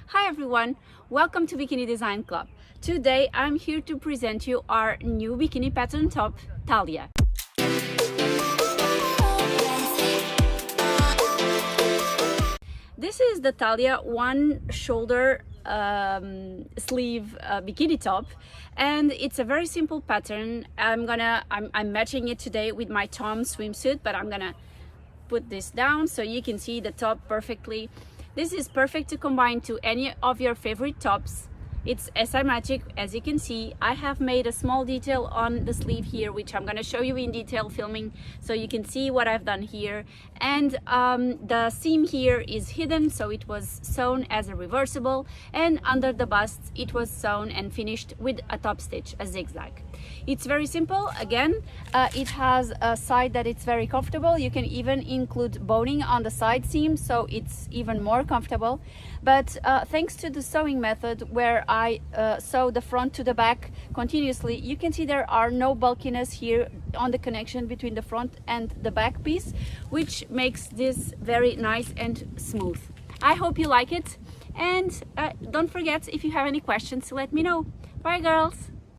Hi everyone, welcome to Bikini Design Club. Today I'm here to present you our new bikini pattern top, Talia. This is the Talia one shoulder sleeve bikini top, and it's a very simple pattern. I'm matching it today with my Tom swimsuit, but I'm gonna put this down so you can see the top perfectly. This is perfect to combine to any of your favorite tops. It's asymmetric, as you can see. I have made a small detail on the sleeve here, which I'm going to show you in detail filming so you can see what I've done here. And the seam here is hidden, so it was sewn as a reversible, and under the bust it was sewn and finished with a top stitch, a zigzag. It's very simple. Again, it has a side that it's very comfortable. You can even include boning on the side seam, so it's even more comfortable. But thanks to the sewing method where I sew the front to the back continuously, you can see there are no bulkiness here on the connection between the front and the back piece, which makes this very nice and smooth. I hope you like it, and don't forget, if you have any questions, let me know. Bye girls!